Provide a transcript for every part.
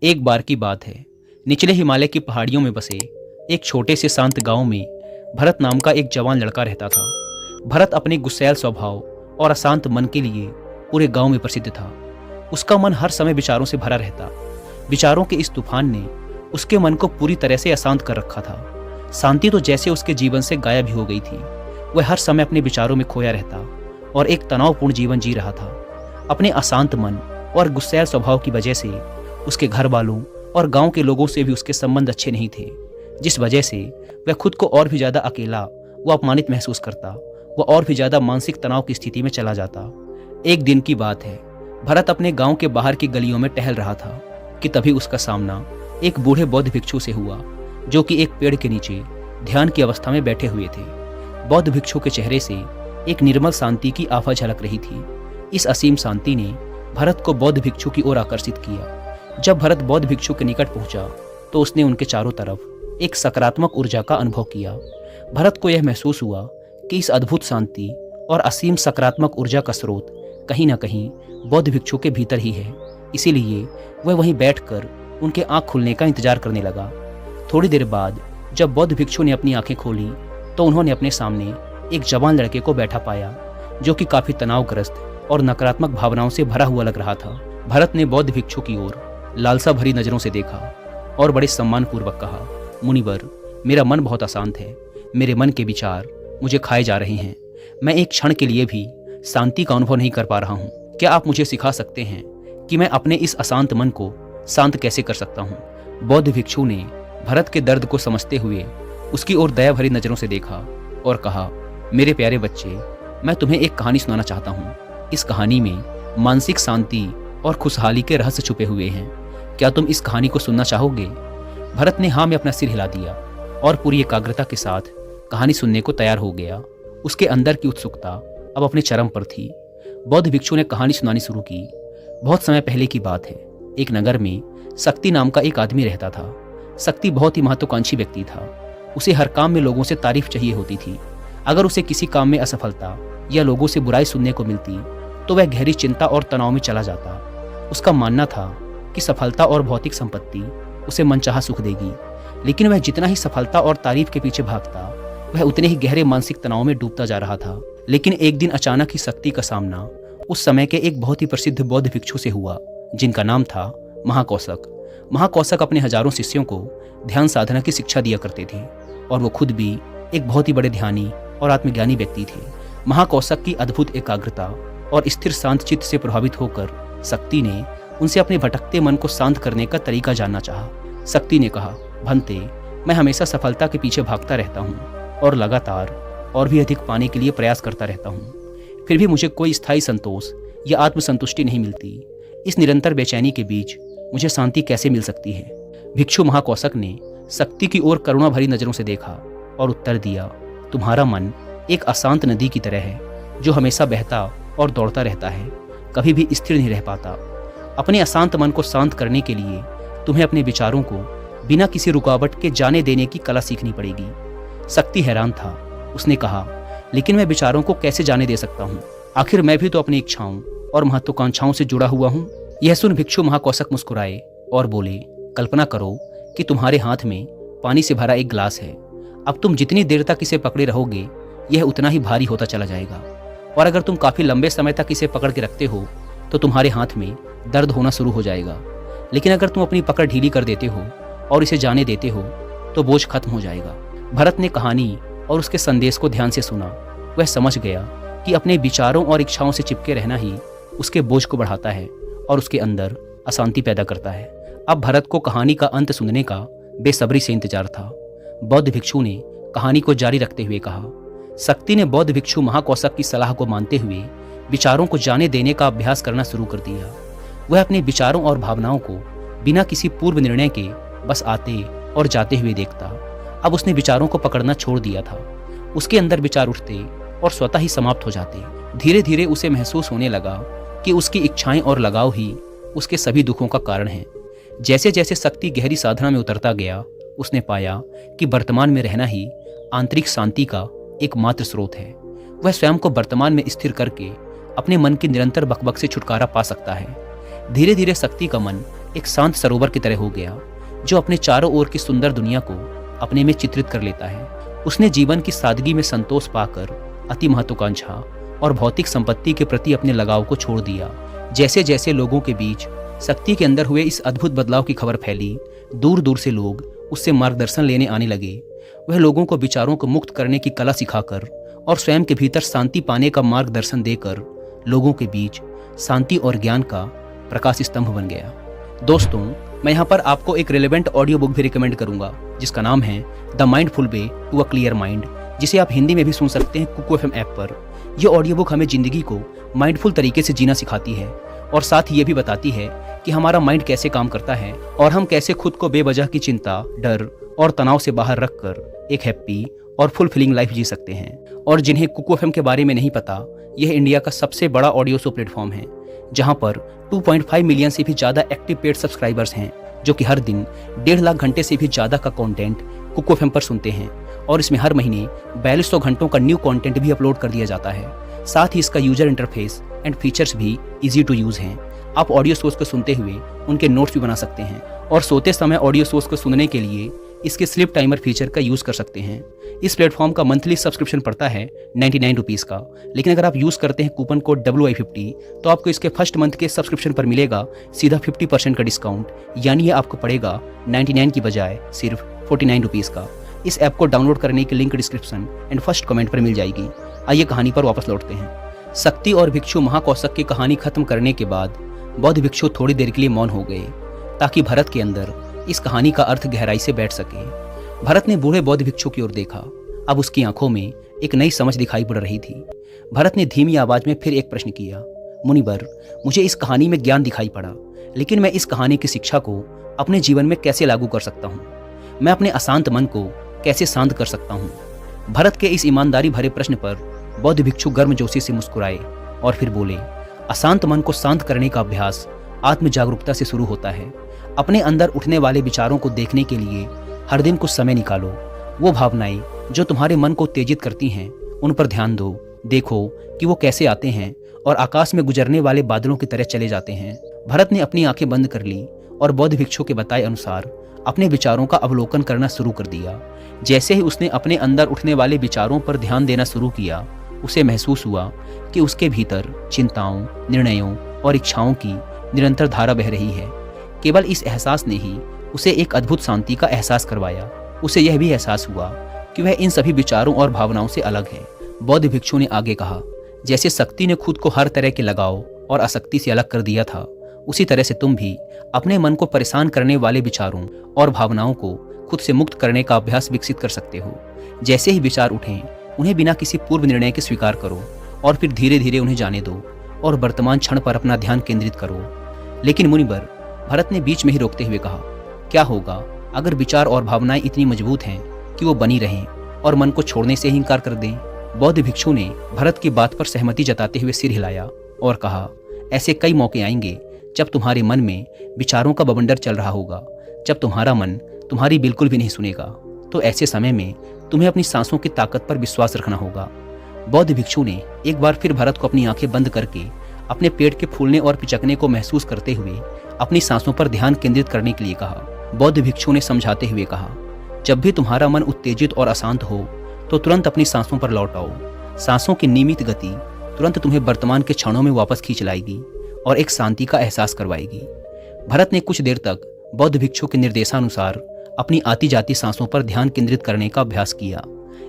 एक बार की बात है। निचले हिमालय की पहाड़ियों में बसे एक छोटे से शांत गांव में भरत नाम का एक जवान लड़का रहता था। भरत अपने गुस्सैल स्वभाव और अशांत मन के लिए पूरे गांव में प्रसिद्ध था। उसका मन हर समय विचारों से भरा रहता। विचारों के इस तूफान ने उसके मन को पूरी तरह से अशांत कर रखा था। शांति तो जैसे उसके जीवन से गायब ही हो गई थी। वह हर समय अपने विचारों में खोया रहता और एक तनावपूर्ण जीवन जी रहा था। अपने अशांत मन और गुस्सैल स्वभाव की वजह से उसके घर वालों और गांव के लोगों से भी उसके संबंध अच्छे नहीं थे, जिस वजह से वह खुद को और भी ज़्यादा अकेला व अपमानित महसूस करता। वह और भी ज़्यादा मानसिक तनाव की स्थिति में चला जाता। एक दिन की बात है, भरत अपने गांव के बाहर की गलियों में टहल रहा था कि तभी उसका सामना एक बूढ़े बौद्ध भिक्षु से हुआ, जो कि एक पेड़ के नीचे ध्यान की अवस्था में बैठे हुए थे। बौद्ध भिक्षु के चेहरे से एक निर्मल शांति की आभा झलक रही थी। इस असीम शांति ने भरत को बौद्ध भिक्षु की ओर आकर्षित किया। जब भरत बौद्ध भिक्षु के निकट पहुंचा तो उसने उनके चारों तरफ एक सकारात्मक ऊर्जा का अनुभव किया। भरत को यह महसूस हुआ कि इस अद्भुत शांति और असीम सकारात्मक ऊर्जा का स्रोत कहीं न कहीं बौद्ध भिक्षु के भीतर ही है। इसीलिए वह वहीं बैठकर उनके आंख खुलने का इंतजार करने लगा। थोड़ी देर बाद जब बौद्ध भिक्षु ने अपनी आंखें खोली तो उन्होंने अपने सामने एक जवान लड़के को बैठा पाया, जो कि काफी तनावग्रस्त और नकारात्मक भावनाओं से भरा हुआ लग रहा था। भरत ने बौद्ध भिक्षु की ओर लालसा भरी नजरों से देखा और बड़े सम्मानपूर्वक कहा, मुनिवर, मेरा मन बहुत अशांत है। मेरे मन के विचार मुझे खाए जा रहे हैं। मैं एक क्षण के लिए भी शांति का अनुभव नहीं कर पा रहा हूँ। क्या आप मुझे सिखा सकते हैं कि मैं अपने इस अशांत मन को शांत कैसे कर सकता हूँ? बौद्ध भिक्षु ने भरत के दर्द को समझते हुए उसकी ओर दया भरी नजरों से देखा और कहा, मेरे प्यारे बच्चे, मैं तुम्हें एक कहानी सुनाना चाहता हूँ। इस कहानी में मानसिक शांति और खुशहाली के रहस्य छुपे हुए हैं। क्या तुम इस कहानी को सुनना चाहोगे? भरत ने हाँ में अपना सिर हिला दिया और पूरी एकाग्रता के साथ कहानी सुनने को तैयार हो गया। उसके अंदर की उत्सुकता अब अपने चरम पर थी। बौद्ध भिक्षु ने कहानी सुनानी शुरू की। बहुत समय पहले की बात है। एक नगर में शक्ति नाम का एक आदमी रहता था। शक्ति बहुत ही महत्वाकांक्षी व्यक्ति था। उसे हर काम में लोगों से तारीफ चाहिए होती थी। अगर उसे किसी काम में असफलता या लोगों से बुराई सुनने को मिलती तो वह गहरी चिंता और तनाव में चला जाता। उसका मानना था कि सफलता और भौतिक संपत्ति उसे मनचाहा सुख देगी, लेकिन वह जितना ही सफलता और तारीफ के पीछे भागता, वह उतने ही गहरे मानसिक तनाव में डूबता जा रहा था। लेकिन एक दिन अचानक ही शक्ति का सामना उस समय के एक बहुत ही प्रसिद्ध बौद्ध भिक्षु से हुआ, जिनका नाम था महाकौशक। महाकौशक अपने हजारों शिष्यों को ध्यान साधना की शिक्षा दिया करते थे और वो खुद भी एक बहुत ही बड़े ध्यानी और आत्मज्ञानी व्यक्ति थे। महाकौशक की अद्भुत एकाग्रता और स्थिर शांत चित्त से प्रभावित होकर शक्ति ने उनसे अपने भटकते मन को शांत करने का तरीका जानना चाहा। शक्ति ने कहा, भंते, मैं हमेशा सफलता के पीछे भागता रहता हूँ और लगातार और भी अधिक पाने के लिए प्रयास करता रहता हूँ। फिर भी मुझे कोई स्थायी संतोष या आत्मसंतुष्टि नहीं मिलती। इस निरंतर बेचैनी के बीच मुझे शांति कैसे मिल सकती है? भिक्षु महाकौशक ने शक्ति की ओर करुणा भरी नजरों से देखा और उत्तर दिया, तुम्हारा मन एक अशांत नदी की तरह है, जो हमेशा बहता और दौड़ता रहता है, कभी भी स्थिर नहीं रह पाता। अपने अशांत मन को शांत करने के लिए तुम्हें अपने विचारों को बिना किसी रुकावट के जाने देने की कला सीखनी पड़ेगी। शक्ति हैरान था। उसने कहा, लेकिन मैं विचारों को कैसे जाने दे सकता हूँ? आखिर मैं भी तो अपनी इच्छाओं और महत्वाकांक्षाओं से जुड़ा हुआ हूँ। यह सुन भिक्षु महाकौशक मुस्कुराए और बोले, कल्पना करो कि तुम्हारे हाथ में पानी से भरा एक गिलास है। अब तुम जितनी देर तक इसे पकड़े रहोगे, यह उतना ही भारी होता चला जाएगा, और अगर तुम काफी लंबे समय तक इसे पकड़ के रखते हो तो तुम्हारे हाथ में दर्द होना शुरू हो जाएगा। लेकिन अगर तुम अपनी पकड़ ढीली कर देते हो और इसे जाने देते हो तो बोझ खत्म हो जाएगा। भरत ने कहानी और उसके संदेश को ध्यान से सुना। वह समझ गया कि अपने विचारों और इच्छाओं से चिपके रहना ही उसके बोझ को बढ़ाता है और उसके अंदर अशांति पैदा करता है। अब भरत को कहानी का अंत सुनने का बेसब्री से इंतजार था। बौद्ध भिक्षु ने कहानी को जारी रखते हुए कहा, शक्ति ने बौद्ध भिक्षु महाकौशक की सलाह को मानते हुए विचारों को जाने देने का अभ्यास करना शुरू कर दिया। वह अपने विचारों और भावनाओं को बिना किसी पूर्व निर्णय के बस आते और जाते हुए देखता। अब उसने विचारों को पकड़ना छोड़ दिया था। उसके अंदर विचार उठते और स्वतः ही समाप्त हो जाते। धीरे धीरे उसे महसूस होने लगा कि उसकी इच्छाएं और लगाव ही उसके सभी दुखों का कारण है। जैसे जैसे शक्ति गहरी साधना में उतरता गया, उसने पाया कि वर्तमान में रहना ही आंतरिक शांति का एकमात्र स्रोत है। वह स्वयं को वर्तमान में स्थिर करके अपने मन की निरंतर बकबक से छुटकारा पा सकता है। धीरे धीरे शक्ति का मन एक शांत सरोवर की तरह हो गया जो अपने चारों ओर की सुंदर दुनिया को अपने में चित्रित कर लेता है। उसने जीवन की सादगी में संतोष पाकर अति महत्वाकांक्षा और भौतिक संपत्ति के प्रति अपने लगाव को छोड़ दिया। जैसे जैसे लोगों के बीच शक्ति के अंदर हुए इस अद्भुत बदलाव की खबर फैली, दूर दूर से लोग उससे मार्गदर्शन लेने आने लगे। वह लोगों को विचारों को मुक्त करने की कला सिखाकर और स्वयं के भीतर शांति पाने का मार्गदर्शन देकर लोगों के बीच शांति और ज्ञान का प्रकाश स्तंभ बन गया। दोस्तों, मैं यहाँ पर आपको एक रिलेवेंट ऑडियो बुक भी रिकमेंड करूंगा जिसका नाम है the mindful way to a clear mind, जिसे आप हिंदी में भी सुन सकते हैं कुकू एफएम ऐप पर। यह ऑडियो बुक हमें जिंदगी को माइंडफुल तरीके से जीना सिखाती है और साथ ही ये भी बताती है कि हमारा माइंड कैसे काम करता है और हम कैसे खुद को बेवजह की चिंता, डर और तनाव से बाहर रखकर एक हैप्पी और फुलफिलिंग लाइफ जी सकते हैं। और जिन्हें कुकू एफएम के बारे में नहीं पता, यह इंडिया का सबसे बड़ा ऑडियो शो प्लेटफॉर्म है जहां पर 2.5 मिलियन से भी ज़्यादा एक्टिव पेड सब्सक्राइबर्स हैं जो कि हर दिन 1.5 लाख घंटे से भी ज़्यादा का कंटेंट कुकू एफएम पर सुनते हैं। और इसमें हर महीने 4200 घंटों का न्यू कंटेंट भी अपलोड कर दिया जाता है। साथ ही इसका यूजर इंटरफेस एंड फीचर्स भी ईजी टू यूज़ हैं। आप ऑडियो सोर्स को सुनते हुए उनके नोट्स भी बना सकते हैं और सोते समय ऑडियो सोर्स को सुनने के लिए इसके स्लिप टाइमर फीचर का यूज़ कर सकते हैं। इस प्लेटफॉर्म का मंथली सब्सक्रिप्शन पड़ता है 99 रुपीज़ का, लेकिन अगर आप यूज़ करते हैं कूपन कोड WI50 तो आपको इसके फर्स्ट मंथ के सब्सक्रिप्शन पर मिलेगा सीधा 50% का डिस्काउंट, यानी ये आपको पड़ेगा 99 की बजाय सिर्फ 49 रुपीज़ का। इस ऐप को डाउनलोड करने की link description and first comment पर मिल जाएगी। आइए कहानी पर वापस लौटते हैं। शक्ति और भिक्षु महाकौशक की कहानी खत्म करने के बाद बौद्ध भिक्षु थोड़ी देर के लिए मौन हो गए ताकि भरत के अंदर इस कहानी का अर्थ गहराई से बैठ सके। भरत ने बूढ़े बौद्ध भिक्षु की ओर देखा। अब उसकी आंखों में एक नई समझ दिखाई पड़ रही थी। भरत ने धीमी आवाज में फिर एक प्रश्न किया, मुनिवर, मुझे इस कहानी में ज्ञान दिखाई पड़ा, लेकिन मैं इस कहानी की शिक्षा को अपने जीवन में कैसे लागू कर सकता हूँ? मैं अपने अशांत मन को कैसे शांत कर सकता हूँ? भरत के इस ईमानदारी भरे प्रश्न पर बौद्ध भिक्षु गर्मजोशी से मुस्कुराए और फिर बोले, अशांत मन को शांत करने का अभ्यास आत्म जागरूकता से शुरू होता है। अपने अंदर उठने वाले विचारों को देखने के लिए हर दिन कुछ समय निकालो। वो भावनाएं जो तुम्हारे मन को उत्तेजित करती हैं उन पर ध्यान दो। देखो कि वो कैसे आते हैं और आकाश में गुजरने वाले बादलों की तरह चले जाते हैं। भरत ने अपनी आंखें बंद कर ली और बौद्ध भिक्षु के बताए अनुसार अपने विचारों का अवलोकन करना शुरू कर दिया। जैसे ही उसने अपने अंदर उठने वाले विचारों पर ध्यान देना शुरू किया, उसे महसूस हुआ कि उसके भीतर चिंताओं, निर्णयों और इच्छाओं की निरंतर धारा बह रही है। केवल इस एहसास ने ही उसे एक अद्भुत शांति का एहसास करवाया। उसे यह भी एहसास हुआ कि वह इन सभी विचारों और भावनाओं से अलग है। बौद्ध भिक्षु ने आगे कहा, जैसे शक्ति ने खुद को हर तरह के लगाव और आसक्ति से अलग कर दिया था, उसी तरह से तुम भी अपने मन को परेशान करने वाले विचारों और भावनाओं को खुद से मुक्त करने का अभ्यास विकसित कर सकते हो। जैसे ही विचार उठें, उन्हें बिना किसी पूर्व निर्णय के स्वीकार करो और फिर धीरे धीरे उन्हें जाने दो और वर्तमान क्षण पर अपना ध्यान केंद्रित करो। लेकिन मुनिवर, भरत ने बीच में ही रोकते हुए कहा, क्या होगा अगर विचार और भावनाएं इतनी मजबूत हैं कि वो बनी रहें और मन को छोड़ने से ही इंकार कर दें? बौद्ध भिक्षु ने भरत की बात पर सहमति जताते हुए सिर हिलाया और कहा, ऐसे कई मौके आएंगे जब तुम्हारे मन में विचारों का बवंडर चल रहा होगा, जब तुम्हारा मन तुम्हारी बिल्कुल भी नहीं सुनेगा। तो ऐसे समय में तुम्हें अपनी सांसों की ताकत पर विश्वास रखना होगा। बौद्ध भिक्षु ने एक बार फिर भरत को अपनी आंखें बंद करके अपने पेट के फूलने और पिचकने को महसूस करते हुए अपनी सांसों पर ध्यान केंद्रित करने के लिए कहा। बौद्ध भिक्षु ने समझाते हुए कहा, जब भी तुम्हारा मन उत्तेजित और अशांत हो तो तुरंत अपनी सांसों पर लौट आओ। सांसों की नियमित गति तुरंत तुम्हें वर्तमान के क्षणों में वापस खींच लाएगी और एक शांति का एहसास करवाएगी। भरत ने कुछ देर तक बौद्ध भिक्षु के निर्देशानुसार अपनी आती जाती सांसों पर ध्यान केंद्रित करने का अभ्यास किया।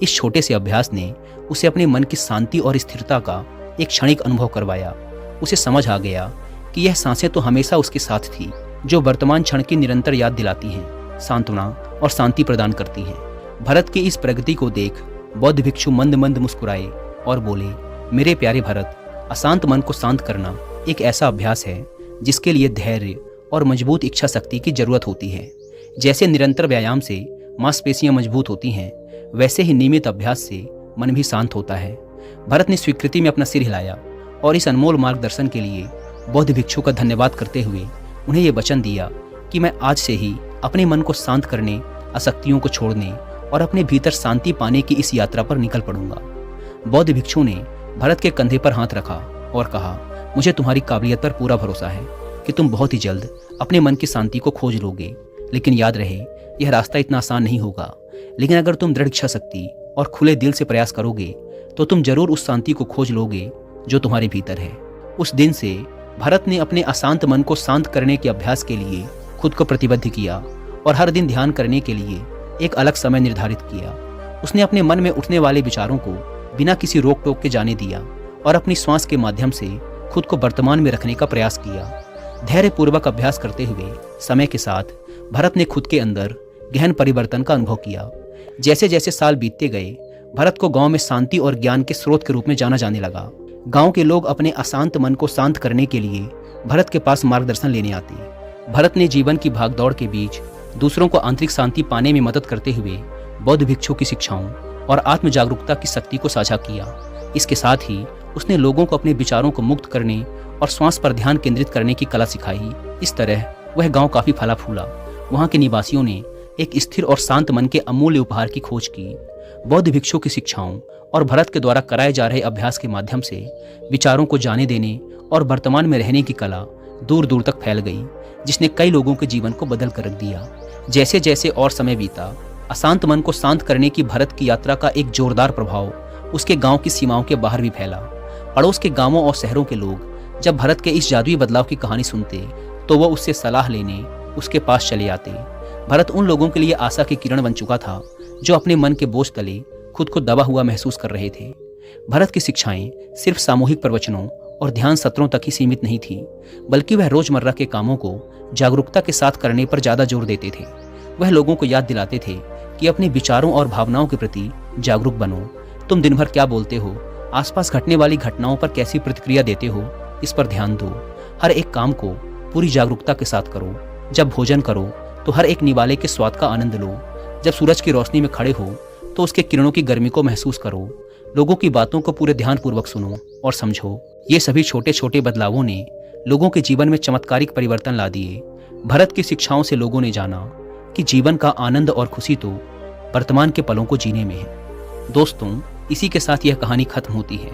इस छोटे से अभ्यास ने उसे अपने मन की शांति और स्थिरता का एक क्षणिक अनुभव करवाया। उसे समझ आ गया कि यह सांसें तो हमेशा उसके साथ थी, जो वर्तमान क्षण की निरंतर याद दिलाती हैं, सांत्वना और शांति प्रदान करती हैं। भरत की इस प्रगति को देख बौद्ध भिक्षु मंद मंद मुस्कुराए और बोले, मेरे प्यारे भरत, अशांत मन को शांत करना एक ऐसा अभ्यास है जिसके लिए धैर्य और मजबूत इच्छा शक्ति की जरूरत होती है। जैसे निरंतर व्यायाम से मांसपेशियां मजबूत होती हैं, वैसे ही नियमित अभ्यास से मन भी शांत होता है। भरत ने स्वीकृति में अपना सिर हिलाया और इस अनमोल मार्गदर्शन के लिए बौद्ध भिक्षु का धन्यवाद करते हुए उन्हें यह वचन दिया कि मैं आज से ही अपने मन को शांत करने, आसक्तियों को छोड़ने और अपने भीतर शांति पाने की इस यात्रा पर निकल पड़ूंगा। बौद्ध भिक्षु ने भरत के कंधे पर हाथ रखा और कहा, मुझे तुम्हारी काबिलियत पर पूरा भरोसा है। कि तुम बहुत ही जल्द अपने मन की शांति को खोज लोगे। लेकिन याद रहे, यह रास्ता इतना आसान नहीं होगा, लेकिन अगर तुम दृढ़ इच्छा शक्ति और खुले दिल से प्रयास करोगे तो तुम जरूर उस शांति को खोज लोगे जो तुम्हारे भीतर है। उस दिन से भरत ने अपने अशांत मन को शांत करने के अभ्यास के लिए खुद को प्रतिबद्ध किया और हर दिन ध्यान करने के लिए एक अलग समय निर्धारित किया। उसने अपने मन में उठने वाले विचारों को बिना किसी रोक टोक के जाने दिया और अपनी श्वास के माध्यम से खुद को वर्तमान में रखने का प्रयास किया। धैर्यपूर्वक अभ्यास करते हुए समय के साथ भरत ने खुद के अंदर गहन परिवर्तन का अनुभव किया। जैसे जैसे साल बीतते गए, भरत को गांव में शांति और ज्ञान के स्रोत के रूप में जाना जाने लगा। गांव के लोग अपने अशांत मन को शांत करने के लिए भरत के पास मार्गदर्शन लेने आते। भरत ने जीवन की भागदौड़ के बीच दूसरों को आंतरिक शांति पाने में मदद करते हुए बौद्ध भिक्षु की शिक्षाओं और आत्म जागरूकता की शक्ति को साझा किया। इसके साथ ही उसने लोगों को अपने विचारों को मुक्त करने और श्वास पर ध्यान केंद्रित करने की कला सिखाई। इस तरह वह गांव काफी फला फूला। वहां के निवासियों ने एक स्थिर और शांत मन के अमूल्य उपहार की खोज की। बौद्ध भिक्षु की शिक्षाओं और भरत के द्वारा कराए जा रहे अभ्यास के माध्यम से विचारों को जाने देने और वर्तमान में रहने की कला दूर दूर तक फैल गई, जिसने कई लोगों के जीवन को बदल कर रख दिया। जैसे जैसे और समय बीता, अशांत मन को शांत करने की भरत की यात्रा का एक जोरदार प्रभाव उसके गांव की सीमाओं के बाहर भी फैला। पड़ोस के गांवों और शहरों के लोग जब भरत के इस जादुई बदलाव की कहानी सुनते तो वह उससे सलाह लेने उसके पास चले आते। भरत उन लोगों के लिए आशा की किरण बन चुका था जो अपने मन के बोझ तले खुद को दबा हुआ महसूस कर रहे थे। भरत की शिक्षाएं सिर्फ सामूहिक प्रवचनों और ध्यान सत्रों तक ही सीमित नहीं थी, बल्कि वह रोजमर्रा के कामों को जागरूकता के साथ करने पर ज्यादा जोर देते थे। वह लोगों को याद दिलाते थे कि अपने विचारों और भावनाओं के प्रति जागरूक बनो। तुम दिन भर क्या बोलते हो, आसपास घटने वाली घटनाओं पर कैसी प्रतिक्रिया देते हो, इस पर ध्यान दो। हर एक काम को पूरी जागरूकता के साथ करो। जब भोजन करो तो हर एक निवाले के स्वाद का आनंद लो। जब सूरज की रोशनी में खड़े हो तो उसके किरणों की गर्मी को महसूस करो। लोगों की बातों को पूरे ध्यानपूर्वक सुनो और समझो। ये सभी छोटे छोटे बदलावों ने लोगों के जीवन में चमत्कारिक परिवर्तन ला दिए। भरत की शिक्षाओं से लोगों ने जाना कि जीवन का आनंद और खुशी तो वर्तमान के पलों को जीने में है। दोस्तों, इसी के साथ यह कहानी खत्म होती है।